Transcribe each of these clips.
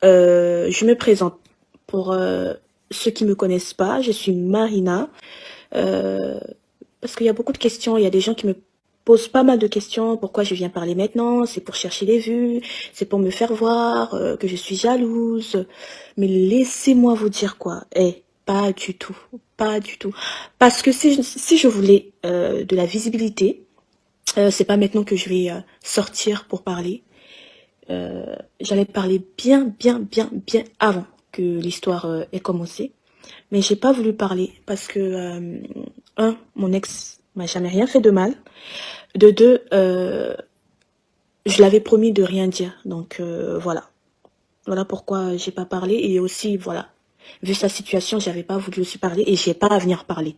Je me présente pour ceux qui me connaissent pas. Je suis Marina. Euh, Parce qu'il y a beaucoup de questions. Il y a des gens qui me posent pas mal de questions. Pourquoi je viens parler maintenant? C'est pour chercher des vues. C'est pour me faire voir que je suis jalouse. Mais laissez-moi vous dire quoi. Pas du tout. Pas du tout. Parce que si je voulais de la visibilité, c'est pas maintenant que je vais sortir pour parler. J'allais parler bien avant que l'histoire ait commencé. Mais j'ai pas voulu parler parce que, mon ex m'a jamais rien fait de mal. De deux, je l'avais promis de rien dire. Donc, voilà. Voilà pourquoi j'ai pas parlé. Et aussi, voilà. Vu sa situation, j'avais pas voulu aussi parler et j'ai pas à venir parler.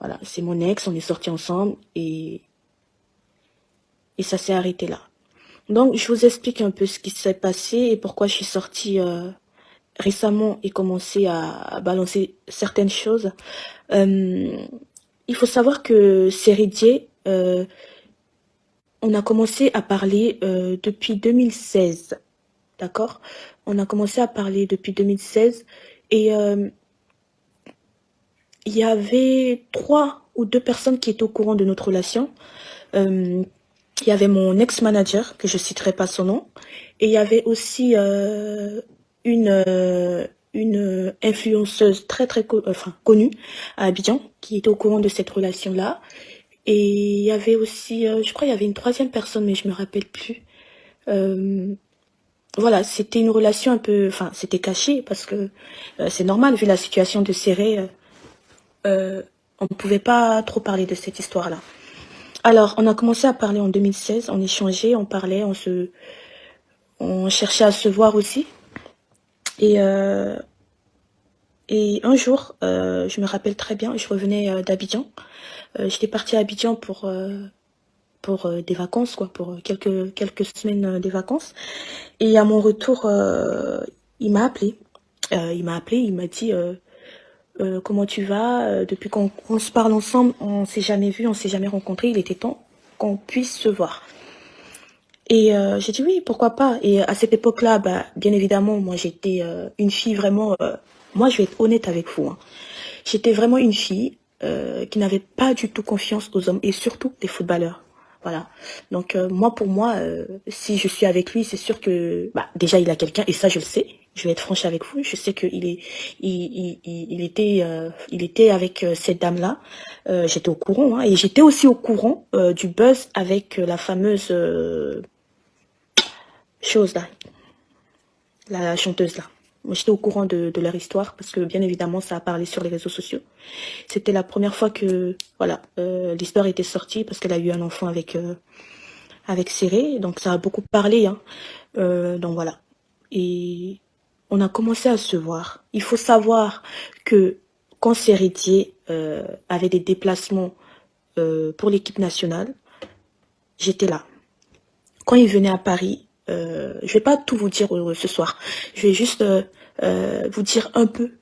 Voilà. C'est mon ex, on est sortis ensemble et ça s'est arrêté là. Donc, je vous explique un peu ce qui s'est passé et pourquoi je suis sortie récemment et commencé à balancer certaines choses. Euh, il faut savoir que Seridier, on a commencé à parler depuis 2016, d'accord? On a commencé à parler depuis 2016 et il y avait 3 ou 2 personnes qui étaient au courant de notre relation. Il y avait mon ex-manager, que je citerai pas son nom, et il y avait aussi une euh, une influenceuse très connue à Abidjan qui était au courant de cette relation-là. Et il y avait aussi, je crois, il y avait une troisième personne, mais je me rappelle plus. Euh, voilà, c'était une relation un peu, enfin, c'était caché parce que c'est normal vu la situation de Serré, on ne pouvait pas trop parler de cette histoire-là. Alors, on a commencé à parler en 2016, on échangeait, on parlait, on cherchait à se voir aussi. Et, euh, et un jour, je me rappelle très bien, je revenais d'Abidjan. J'étais partie à Abidjan pour des vacances, quoi, pour quelques semaines des vacances. Et à mon retour, il m'a appelé. Il m'a dit comment tu vas? Depuis qu'on se parle ensemble, on s'est jamais vu, on s'est jamais rencontré. Il était temps qu'on puisse se voir. Et j'ai dit oui, pourquoi pas. Et à cette époque-là, bah, bien évidemment, moi j'étais une fille vraiment. Moi, je vais être honnête avec vous, hein. J'étais vraiment une fille qui n'avait pas du tout confiance aux hommes et surtout les footballeurs. Voilà. Donc moi, pour moi, si je suis avec lui, c'est sûr que bah, déjà il a quelqu'un et ça je le sais. Je vais être franche avec vous. Je sais qu'il est, il était avec cette dame-là. J'étais au courant, hein, et j'étais aussi au courant du buzz avec la fameuse chose là, la chanteuse là. Moi, j'étais au courant de leur histoire parce que bien évidemment ça a parlé sur les réseaux sociaux. C'était la première fois que voilà l'histoire était sortie parce qu'elle a eu un enfant avec Céré, donc ça a beaucoup parlé, hein. Donc voilà. Et on a commencé à se voir. Il faut savoir que quand Céritier avait des déplacements pour l'équipe nationale, j'étais là. Quand il venait à Paris, je vais pas tout vous dire ce soir. Je vais juste vous dire un peu,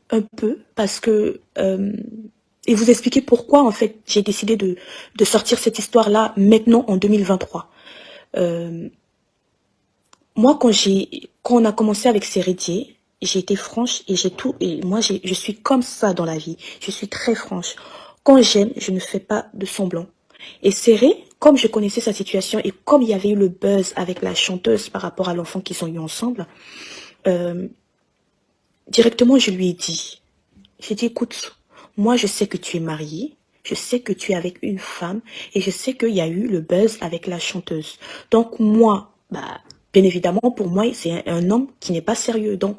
parce que et vous expliquer pourquoi en fait j'ai décidé de sortir cette histoire-là maintenant en 2023. Euh, Moi, quand on a commencé avec Céritier, j'ai été franche et j'ai tout. Et moi, je suis comme ça dans la vie. Je suis très franche. Quand j'aime, je ne fais pas de semblant. Et Céré, comme je connaissais sa situation et comme il y avait eu le buzz avec la chanteuse par rapport à l'enfant qu'ils ont eu ensemble, euh, directement, je lui ai dit. J'ai dit, écoute, moi, je sais que tu es mariée. Je sais que tu es avec une femme et je sais qu'il y a eu le buzz avec la chanteuse. Donc moi, bah, bien évidemment, pour moi, c'est un homme qui n'est pas sérieux. Donc,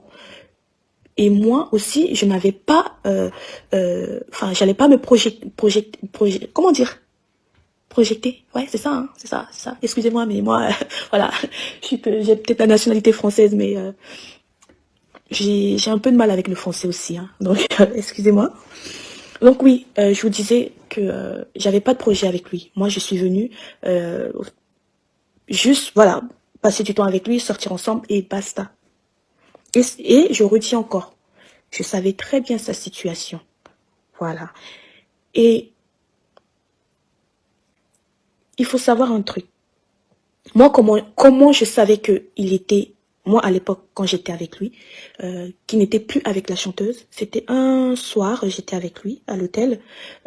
et moi aussi, je n'avais pas, enfin, j'allais pas me comment dire, projeter. Ouais, c'est ça, hein, c'est ça, c'est ça. Excusez-moi, mais moi, voilà, j'ai peut-être la nationalité française, mais j'ai un peu de mal avec le français aussi, hein. Donc, excusez-moi. Donc oui, je vous disais que j'avais pas de projet avec lui. Moi, je suis venue juste, voilà, passer du temps avec lui, sortir ensemble et basta. Et je redis encore, je savais très bien sa situation. Voilà. Et il faut savoir un truc. Moi, comment je savais que il était moi à l'époque quand j'étais avec lui, qui n'était plus avec la chanteuse. C'était un soir, j'étais avec lui à l'hôtel,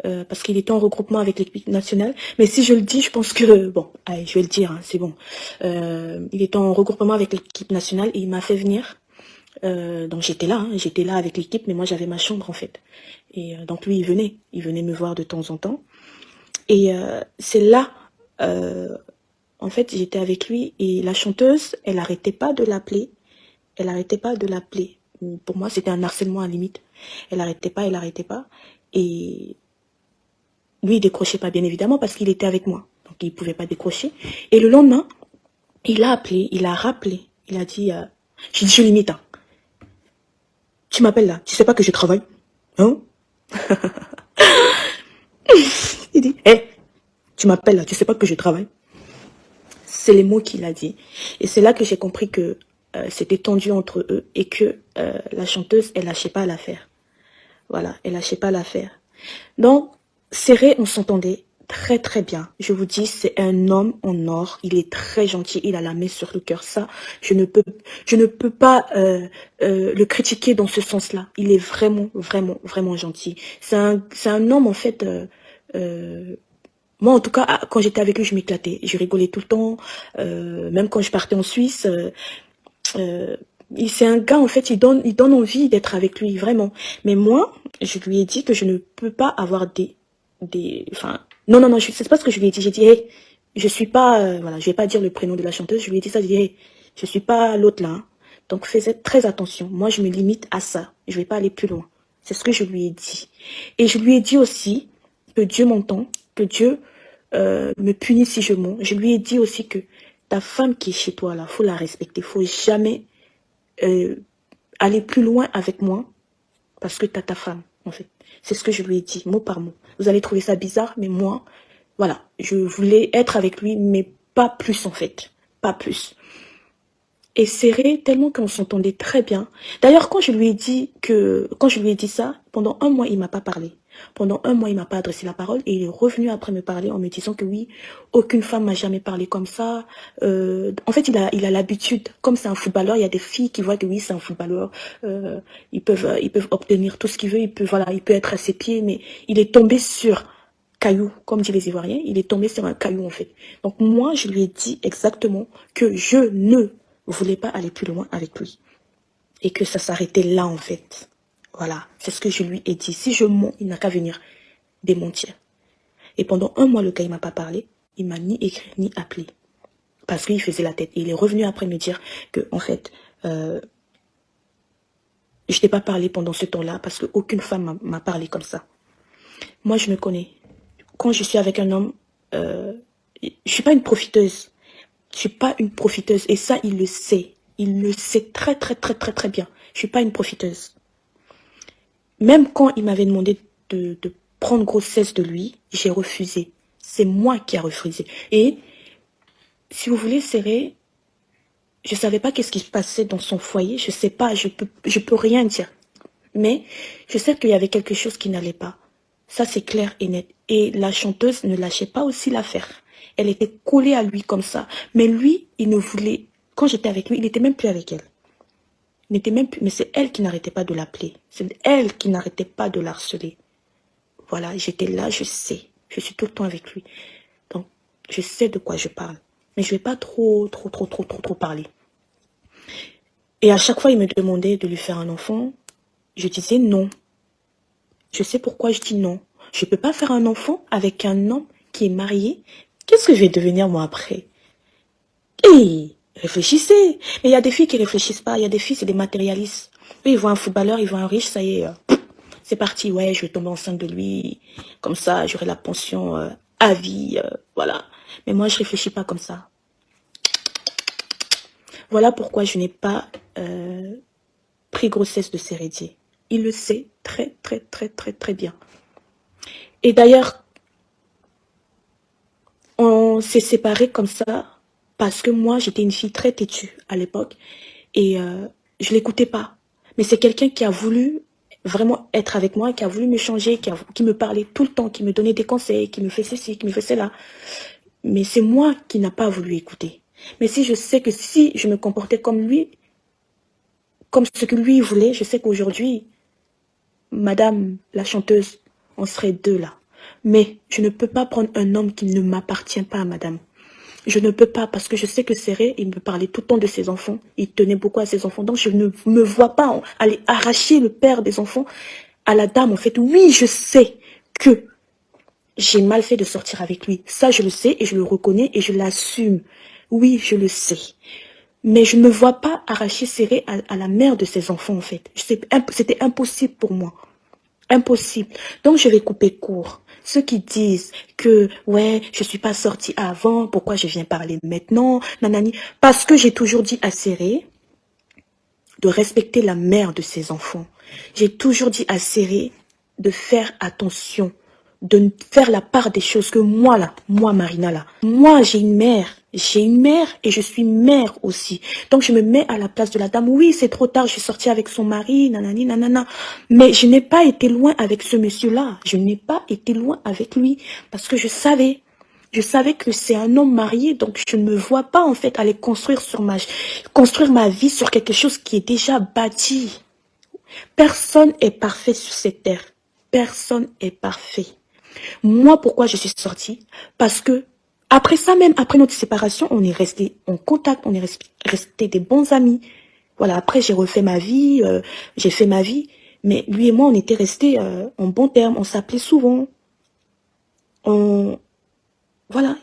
parce qu'il était en regroupement avec l'équipe nationale. Mais si je le dis, je pense que, bon, allez, je vais le dire, hein, c'est bon. Il était en regroupement avec l'équipe nationale et il m'a fait venir. Donc j'étais là avec l'équipe, mais moi j'avais ma chambre en fait. Et donc lui il venait me voir de temps en temps. Et c'est là, en fait j'étais avec lui et la chanteuse, elle arrêtait pas de l'appeler, elle arrêtait pas de l'appeler. Pour moi c'était un harcèlement à limite. Elle arrêtait pas, et lui il décrochait pas bien évidemment parce qu'il était avec moi, donc il pouvait pas décrocher. Et le lendemain, il a appelé, il a rappelé, il a dit, j'ai dit je limite, hein. Tu m'appelles là, tu sais pas que je travaille, hein? Il dit, hé, tu m'appelles là, tu sais pas que je travaille. C'est les mots qu'il a dit. Et c'est là que j'ai compris que c'était tendu entre eux et que la chanteuse, elle lâchait pas l'affaire. Voilà, elle lâchait pas l'affaire. Donc, serré, on s'entendait très très bien. Je vous dis, c'est un homme en or. Il est très gentil. Il a la main sur le cœur. Ça, je ne peux pas le critiquer dans ce sens-là. Il est vraiment, vraiment, vraiment gentil. C'est un homme en fait. Moi, en tout cas, quand j'étais avec lui, je m'éclatais. Je rigolais tout le temps. Même quand je partais en Suisse. C'est un gars, en fait, il donne envie d'être avec lui, vraiment. Mais moi, je lui ai dit que je ne peux pas avoir enfin, non, non, non, c'est pas ce que je lui ai dit. J'ai dit, hey, je suis pas, voilà, je vais pas dire le prénom de la chanteuse. Je lui ai dit ça, j'ai dit, hey, je suis pas l'autre là, hein. Donc, faites très attention. Moi, je me limite à ça. Je vais pas aller plus loin. C'est ce que je lui ai dit. Et je lui ai dit aussi que Dieu m'entend, que Dieu me punit si je mens. Je lui ai dit aussi que ta femme qui est chez toi là, faut la respecter. Faut jamais aller plus loin avec moi parce que t'as ta femme, en fait. C'est ce que je lui ai dit, mot par mot. Vous allez trouver ça bizarre, mais moi, voilà, je voulais être avec lui, mais pas plus, en fait. Pas plus. Et serré tellement qu'on s'entendait très bien. D'ailleurs, quand je lui ai dit ça, pendant un mois, il m'a pas parlé. Pendant un mois, il m'a pas adressé la parole et il est revenu après me parler en me disant que oui, aucune femme m'a jamais parlé comme ça. En fait, il a l'habitude, comme c'est un footballeur, il y a des filles qui voient que oui, c'est un footballeur. Ils peuvent obtenir tout ce qu'ils veulent, il peut être à ses pieds, mais il est tombé sur caillou, comme disent les Ivoiriens, il est tombé sur un caillou en fait. Donc moi, je lui ai dit exactement que je ne voulais pas aller plus loin avec lui. Et que ça s'arrêtait là en fait. Voilà, c'est ce que je lui ai dit. Si je mens, il n'a qu'à venir démentir. Et pendant un mois, le gars, il m'a pas parlé. Il m'a ni écrit, ni appelé. Parce qu'il faisait la tête. Et il est revenu après me dire que, en fait, je t'ai pas parlé pendant ce temps-là parce qu'aucune femme m'a parlé comme ça. Moi, je me connais. Quand je suis avec un homme, je suis pas une profiteuse. Je suis pas une profiteuse. Et ça, il le sait. Il le sait très, très, très, très, très bien. Je suis pas une profiteuse. Même quand il m'avait demandé de prendre grossesse de lui, j'ai refusé. C'est moi qui ai refusé. Et, si vous voulez, Serré, je savais pas qu'est-ce qui se passait dans son foyer. Je sais pas, je peux rien dire. Mais, je sais qu'il y avait quelque chose qui n'allait pas. Ça, c'est clair et net. Et la chanteuse ne lâchait pas aussi l'affaire. Elle était collée à lui comme ça. Mais lui, il ne voulait... Quand j'étais avec lui, il n'était même plus avec elle. Mais c'est elle qui n'arrêtait pas de l'appeler. C'est elle qui n'arrêtait pas de l'harceler. Voilà, j'étais là, je sais. Je suis tout le temps avec lui. Donc, je sais de quoi je parle. Mais je ne vais pas trop parler. Et à chaque fois, il me demandait de lui faire un enfant. Je disais non. Je sais pourquoi je dis non. Je ne peux pas faire un enfant avec un homme qui est marié. Qu'est-ce que je vais devenir moi après? Hé, réfléchissez. Mais il y a des filles qui ne réfléchissent pas. Il y a des filles, c'est des matérialistes. Eux, ils voient un footballeur, ils voient un riche, ça y est. C'est parti, ouais, je vais tomber enceinte de lui. Comme ça, j'aurai la pension à vie. Voilà. Mais moi, je réfléchis pas comme ça. Voilà pourquoi je n'ai pas pris grossesse de Sérédier. Il le sait très, très, très, très, très bien. Et d'ailleurs, on s'est séparés comme ça parce que moi, j'étais une fille très têtue à l'époque et je l'écoutais pas. Mais c'est quelqu'un qui a voulu vraiment être avec moi, qui a voulu me changer, qui me parlait tout le temps, qui me donnait des conseils, qui me fait ceci, qui me fait cela. Mais c'est moi qui n'a pas voulu écouter. Mais si je sais que si je me comportais comme lui, comme ce que lui voulait, je sais qu'aujourd'hui, madame la chanteuse, on serait deux là. Mais je ne peux pas prendre un homme qui ne m'appartient pas, madame. Je ne peux pas parce que je sais que Serré, il me parlait tout le temps de ses enfants. Il tenait beaucoup à ses enfants. Donc je ne me vois pas aller arracher le père des enfants à la dame. En fait, oui, je sais que j'ai mal fait de sortir avec lui. Ça, je le sais et je le reconnais et je l'assume. Oui, je le sais. Mais je ne me vois pas arracher Serré à la mère de ses enfants, en fait. C'était impossible pour moi. Impossible. Donc, je vais couper court. Ceux qui disent que, ouais, je suis pas sortie avant, pourquoi je viens parler maintenant, nanani. Parce que j'ai toujours dit à Serré de respecter la mère de ses enfants. J'ai toujours dit à Serré de faire attention, de faire la part des choses que moi, là, moi, Marina, là, moi, j'ai une mère et je suis mère aussi. Donc, je me mets à la place de la dame. Oui, c'est trop tard, je suis sortie avec son mari, nanani, nanana. Mais je n'ai pas été loin avec ce monsieur-là. Je n'ai pas été loin avec lui parce que je savais que c'est un homme marié, donc je ne me vois pas en fait aller construire ma vie sur quelque chose qui est déjà bâti. Personne est parfait sur cette terre. Personne est parfait. Moi, pourquoi je suis sortie? Parce que après ça, même après notre séparation, on est resté en contact, on est resté des bons amis. Voilà, après j'ai refait ma vie, j'ai fait ma vie, mais lui et moi, on était restés en bons termes, on s'appelait souvent. Voilà,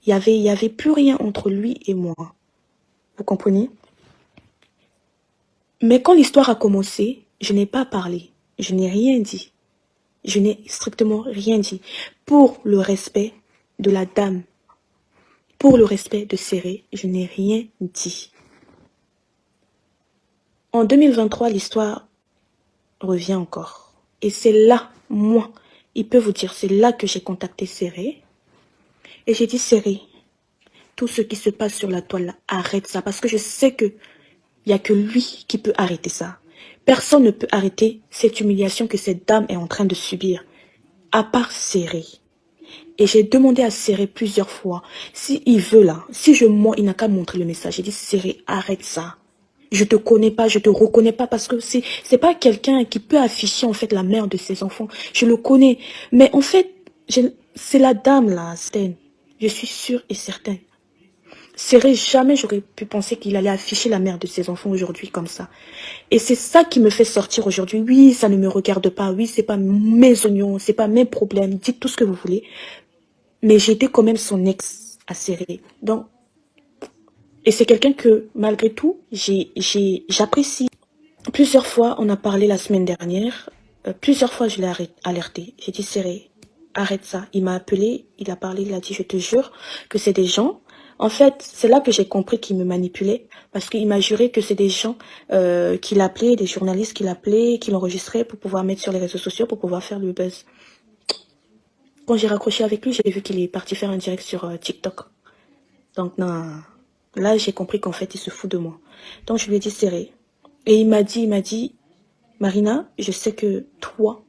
il y avait plus rien entre lui et moi. Vous comprenez? Mais quand l'histoire a commencé, je n'ai pas parlé. Je n'ai rien dit. Je n'ai strictement rien dit. Pour le respect de la dame, pour le respect de Serré, je n'ai rien dit. En 2023, l'histoire revient encore. Et c'est là, moi, il peut vous dire, c'est là que j'ai contacté Serré. Et j'ai dit, Serré, tout ce qui se passe sur la toile, là, arrête ça. Parce que je sais que il n'y a que lui qui peut arrêter ça. Personne ne peut arrêter cette humiliation que cette dame est en train de subir. À part Serré. Et j'ai demandé à Serré plusieurs fois. S'il veut là, si je mens, il n'a qu'à montrer le message. J'ai dit, Serré, arrête ça. Je te connais pas, je te reconnais pas parce que c'est pas quelqu'un qui peut afficher en fait la mère de ses enfants. Je le connais. Mais en fait, c'est la dame là, Sten. Je suis sûre et certaine. Serré, jamais j'aurais pu penser qu'il allait afficher la mère de ses enfants aujourd'hui comme ça. Et c'est ça qui me fait sortir aujourd'hui. Oui, ça ne me regarde pas. Oui, c'est pas mes oignons, c'est pas mes problèmes. Dites tout ce que vous voulez. Mais j'étais quand même son ex à Serré. Donc, et c'est quelqu'un que, malgré tout, j'apprécie. Plusieurs fois, on a parlé la semaine dernière. Plusieurs fois, je l'ai alerté. J'ai dit, Serré, arrête ça. Il m'a appelé, il a parlé, il a dit, je te jure que c'est des gens. En fait, c'est là que j'ai compris qu'il me manipulait. Parce qu'il m'a juré que c'est des gens qui l'appelaient, des journalistes qui l'appelaient, qui l'enregistraient pour pouvoir mettre sur les réseaux sociaux, pour pouvoir faire le buzz. Quand j'ai raccroché avec lui, j'ai vu qu'il est parti faire un direct sur TikTok. Donc, non. Là, j'ai compris qu'en fait, il se fout de moi. Donc, je lui ai dit, Serré. Et il m'a dit, Marina, je sais que toi,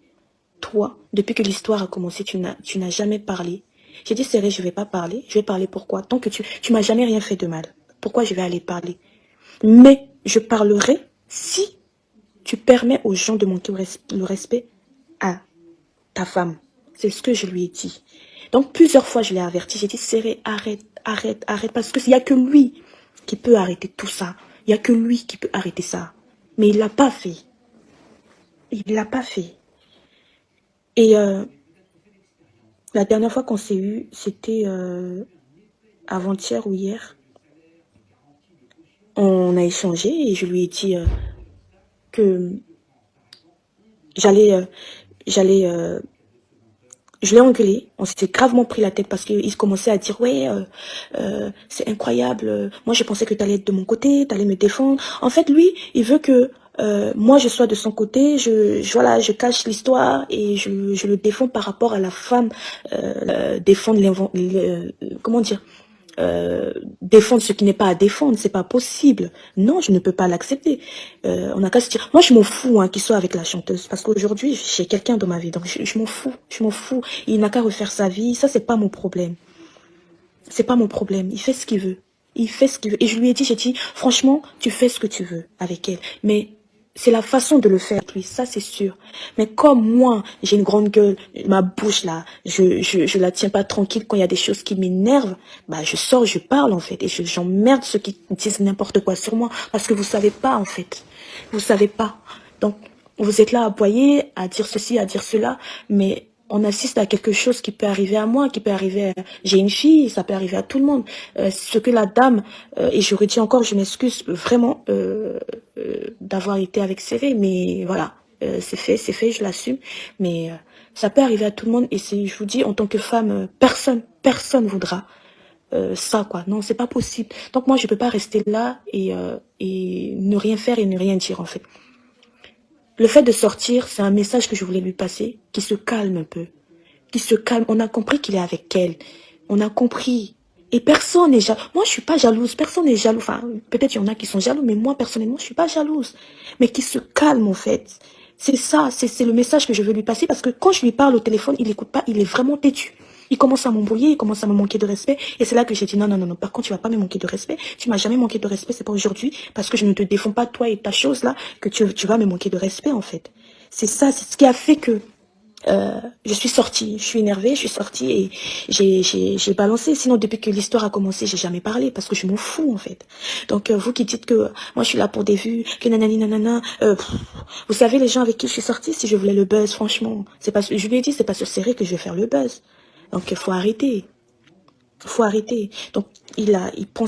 depuis que l'histoire a commencé, tu n'as jamais parlé. J'ai dit, Serré, je vais pas parler. Je vais parler pourquoi? Tant que tu m'as jamais rien fait de mal. Pourquoi je vais aller parler? Mais je parlerai si tu permets aux gens de manquer le respect à ta femme. C'est ce que je lui ai dit. Donc, plusieurs fois, je l'ai averti. J'ai dit, Serré, arrête, arrête, arrête. Parce qu'il n'y a que lui qui peut arrêter tout ça. Il n'y a que lui qui peut arrêter ça. Mais il ne l'a pas fait. Il ne l'a pas fait. Et la dernière fois qu'on s'est eu, c'était avant-hier ou hier. On a échangé et je lui ai dit que j'allais... je l'ai engueulé, on s'était gravement pris la tête parce qu'il commençait à dire ouais, c'est incroyable, moi je pensais que tu allais être de mon côté, tu allais me défendre. En fait, lui, il veut que moi je sois de son côté, voilà, je cache l'histoire et je le défends par rapport à la femme, défendre comment dire, défendre ce qui n'est pas à défendre, c'est pas possible. Non, je ne peux pas l'accepter. On a qu'à se dire, moi je m'en fous qu'il soit avec la chanteuse, parce qu'aujourd'hui j'ai quelqu'un dans ma vie, donc je m'en fous. Il n'a qu'à refaire sa vie, ça c'est pas mon problème. C'est pas mon problème, il fait ce qu'il veut. Il fait ce qu'il veut. Et je lui ai dit, j'ai dit, franchement, tu fais ce que tu veux avec elle. Mais c'est la façon de le faire avec lui, ça c'est sûr. Mais comme moi, j'ai une grande gueule, ma bouche là, je la tiens pas tranquille quand il y a des choses qui m'énervent, bah je sors, je parle en fait. Et j'emmerde ceux qui disent n'importe quoi sur moi. Parce que vous savez pas en fait. Vous savez pas. Donc, vous êtes là à aboyer, à dire ceci, à dire cela, mais on assiste à quelque chose qui peut arriver à moi, qui peut arriver à... J'ai une fille, ça peut arriver à tout le monde. Ce que la dame, et je redis encore, je m'excuse vraiment d'avoir été avec Céré, mais voilà, c'est fait, je l'assume, mais ça peut arriver à tout le monde, et c'est, je vous dis, en tant que femme, personne voudra ça, quoi. Non, c'est pas possible. Donc moi, je peux pas rester là et ne rien faire et ne rien dire, en fait. Le fait de sortir, c'est un message que je voulais lui passer, qui se calme un peu, qui se calme. On a compris qu'il est avec elle. On a compris. Et personne n'est jaloux. Moi, je suis pas jalouse. Personne n'est jaloux. Enfin, peut-être il y en a qui sont jaloux, mais moi, personnellement, je suis pas jalouse. Mais qui se calme, en fait. C'est ça, c'est le message que je veux lui passer, parce que quand je lui parle au téléphone, il écoute pas, il est vraiment têtu. Il commence à m'embrouiller, il commence à me manquer de respect. Et c'est là que j'ai dit, non, non, non, non, par contre, tu vas pas me manquer de respect. Tu m'as jamais manqué de respect, c'est pas aujourd'hui, parce que je ne te défends pas, toi et ta chose là, que tu vas me manquer de respect, en fait. C'est ça, c'est ce qui a fait que je suis sortie, je suis énervée, je suis sortie et j'ai balancé. Sinon, depuis que l'histoire a commencé, j'ai jamais parlé parce que je m'en fous, en fait. Donc, vous qui dites que moi, je suis là pour des vues, que nanani nanana, vous savez, les gens avec qui je suis sortie, si je voulais le buzz, franchement, c'est pas, je lui ai dit, c'est pas sur Céré que je vais faire le buzz. Donc, il faut arrêter. Faut arrêter. Donc, il prend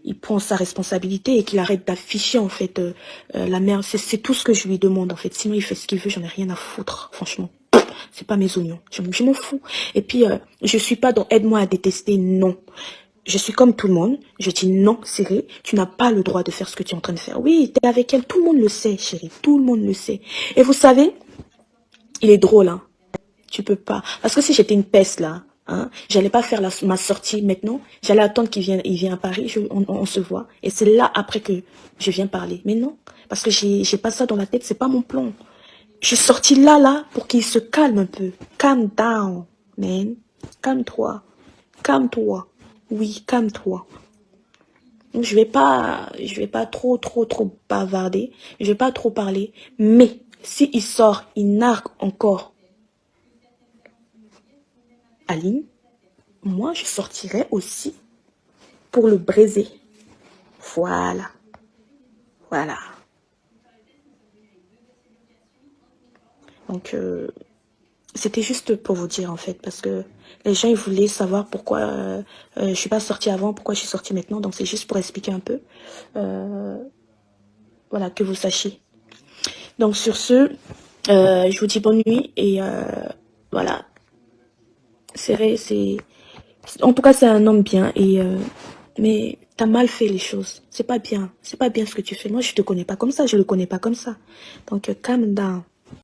il prend sa responsabilité et qu'il arrête d'afficher, en fait, la merde. C'est tout ce que je lui demande, en fait. Sinon, il fait ce qu'il veut, j'en ai rien à foutre, franchement. C'est pas mes oignons. Je m'en fous. Et puis, je suis pas dans aide-moi à détester, non. Je suis comme tout le monde. Je dis non, chérie, tu n'as pas le droit de faire ce que tu es en train de faire. Oui, t'es avec elle, tout le monde le sait, chérie. Tout le monde le sait. Et vous savez, il est drôle, hein. Tu peux pas. Parce que si j'étais une peste là, hein, j'allais pas faire ma sortie maintenant. J'allais attendre il vienne à Paris, on se voit. Et c'est là après que je viens parler. Mais non, parce que j'ai pas ça dans la tête, c'est pas mon plan. Je suis sortie là, pour qu'il se calme un peu. Calm down, man. Calme-toi. Calme-toi. Oui, calme-toi. Donc, je vais pas trop bavarder. Je vais pas trop parler. Mais, si il sort, il nargue encore Aline, moi, je sortirai aussi pour le briser. Voilà. Voilà. Donc, c'était juste pour vous dire, en fait, parce que les gens, ils voulaient savoir pourquoi je suis pas sortie avant, pourquoi je suis sortie maintenant. Donc, c'est juste pour expliquer un peu. Voilà, que vous sachiez. Donc, sur ce, je vous dis bonne nuit et voilà. En tout cas, c'est un homme bien et mais t'as mal fait les choses. C'est pas bien. C'est pas bien ce que tu fais. Moi, je te connais pas comme ça. Je le connais pas comme ça. Donc, calm down.